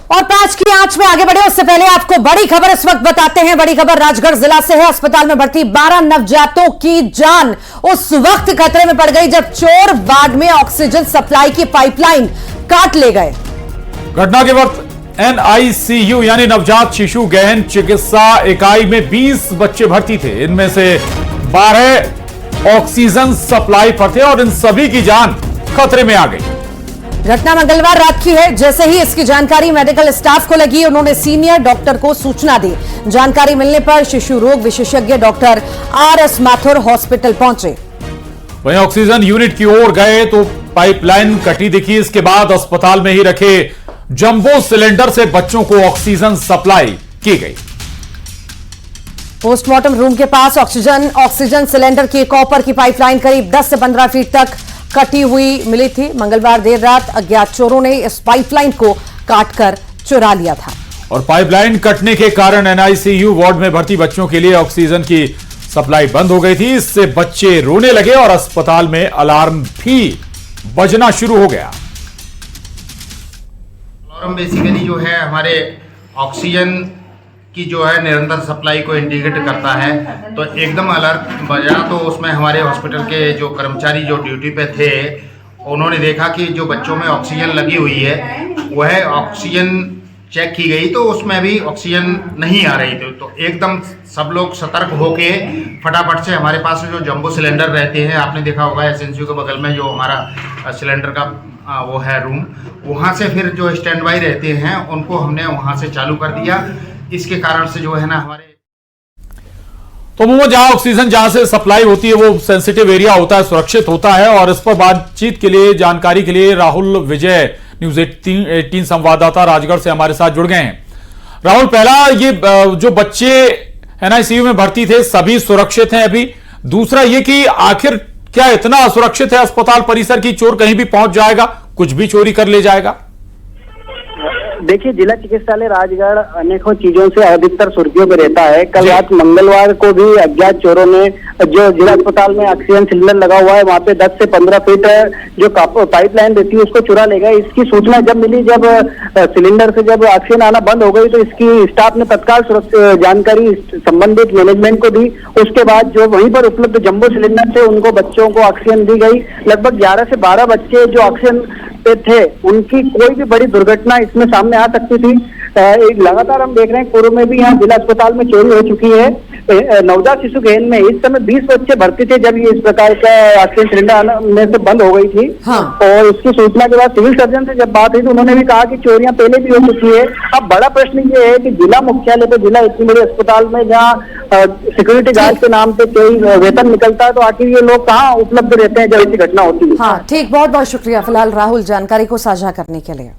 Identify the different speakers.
Speaker 1: और 5 की आंच में आगे बढ़े उससे पहले आपको बड़ी खबर इस वक्त बताते हैं। बड़ी खबर राजगढ़ जिला से है। अस्पताल में भर्ती 12 नवजातों की जान उस वक्त खतरे में पड़ गई जब चोर वार्ड में ऑक्सीजन सप्लाई की पाइपलाइन काट ले गए।
Speaker 2: घटना के वक्त NICU यानी नवजात शिशु गहन चिकित्सा इकाई में 20 बच्चे भर्ती थे। इनमें से 12 ऑक्सीजन सप्लाई पर थे और इन सभी की जान खतरे में आ गई।
Speaker 1: घटना मंगलवार रात की है। जैसे ही इसकी जानकारी मेडिकल स्टाफ को लगी, उन्होंने सीनियर डॉक्टर को सूचना दी। जानकारी मिलने पर शिशु रोग विशेषज्ञ डॉक्टर RS माथुर हॉस्पिटल पहुंचे।
Speaker 2: वहीं ऑक्सीजन यूनिट की ओर गए तो पाइपलाइन कटी दिखी। इसके बाद अस्पताल में ही रखे जंबो सिलेंडर से बच्चों को ऑक्सीजन सप्लाई की गई।
Speaker 1: पोस्टमार्टम रूम के पास ऑक्सीजन सिलेंडर की कॉपर की पाइपलाइन करीब 10 से 15 फीट तक कटी हुई मिली थी। मंगलवार देर रात अज्ञात चोरों ने इस पाइपलाइन को काटकर चुरा लिया था।
Speaker 2: और पाइपलाइन कटने के कारण NICU वार्ड में भर्ती बच्चों के लिए ऑक्सीजन की सप्लाई बंद हो गई थी। इससे बच्चे रोने लगे और अस्पताल में अलार्म भी बजना शुरू हो गया।
Speaker 3: अलार्म बेसिकली जो है हमारे ऑक्सीजन की जो है निरंतर सप्लाई को इंडिकेट करता है। तो एकदम अलर्ट बजा तो उसमें हमारे हॉस्पिटल के जो कर्मचारी जो ड्यूटी पे थे उन्होंने देखा कि जो बच्चों में ऑक्सीजन लगी हुई है वह ऑक्सीजन चेक की गई तो उसमें भी ऑक्सीजन नहीं आ रही थी। तो एकदम सब लोग सतर्क होके फटाफट से हमारे पास जो जंबो सिलेंडर रहते हैं, आपने देखा होगा SNCU के बगल में जो हमारा सिलेंडर का वो है रूम, वहाँ से फिर जो स्टैंड बाई रहते हैं उनको हमने वहाँ से चालू कर दिया। इसके कारण से जो है ना हमारे
Speaker 2: तो जहां ऑक्सीजन जहां से सप्लाई होती है वो सेंसिटिव एरिया होता है, सुरक्षित होता है। और इस पर बातचीत के लिए, जानकारी के लिए राहुल विजय न्यूज़ 18 संवाददाता राजगढ़ से हमारे साथ जुड़ गए हैं। राहुल, पहला ये जो बच्चे NICU में भर्ती थे सभी सुरक्षित हैं अभी? दूसरा ये कि आखिर क्या इतना असुरक्षित है अस्पताल परिसर की चोर कहीं भी पहुंच जाएगा, कुछ भी चोरी कर ले जाएगा?
Speaker 4: देखिए, जिला चिकित्सालय राजगढ़ अनेकों चीजों से अधिकतर सुर्खियों में रहता है। कल रात मंगलवार को भी अज्ञात चोरों ने जो जिला अस्पताल में ऑक्सीजन सिलेंडर लगा हुआ है वहां पे 10 से 15 फीट जो पाइपलाइन रहती है उसको चुरा ले गए। इसकी सूचना जब मिली, जब सिलेंडर से जब ऑक्सीजन आना बंद हो गई तो इसकी स्टाफ ने तत्काल जानकारी संबंधित मैनेजमेंट को दी। उसके बाद जो वहीं पर उपलब्ध जंबो सिलेंडर से उनको बच्चों को ऑक्सीजन दी गई। लगभग 11 से 12 बच्चे जो ऑक्सीजन पे थे उनकी कोई भी बड़ी दुर्घटना इसमें सामने आ सकती थी। लगातार हम देख रहे हैं पूर्व में भी यहाँ जिला अस्पताल में चोरी हो चुकी है। नवजात शिशु गहन में इस समय 20 बच्चे भर्ती थे जब ये इस प्रकार का ऑक्सीजन सिलेंडर में से बंद हो गई थी। हाँ। और इसकी सूचना के बाद सिविल सर्जन से जब बात हुई तो उन्होंने भी कहा कि चोरियां पहले भी हो चुकी है। अब बड़ा प्रश्न ये है कि जिला मुख्यालय पे, जिला इतनी बड़ी अस्पताल में जहाँ सिक्योरिटी गार्ड के नाम पे कोई वेतन निकलता है तो आखिर ये लोग कहाँ उपलब्ध रहते हैं जब ऐसी घटना होती है।
Speaker 1: हाँ, ठीक, बहुत बहुत शुक्रिया फिलहाल राहुल जानकारी को साझा करने के लिए।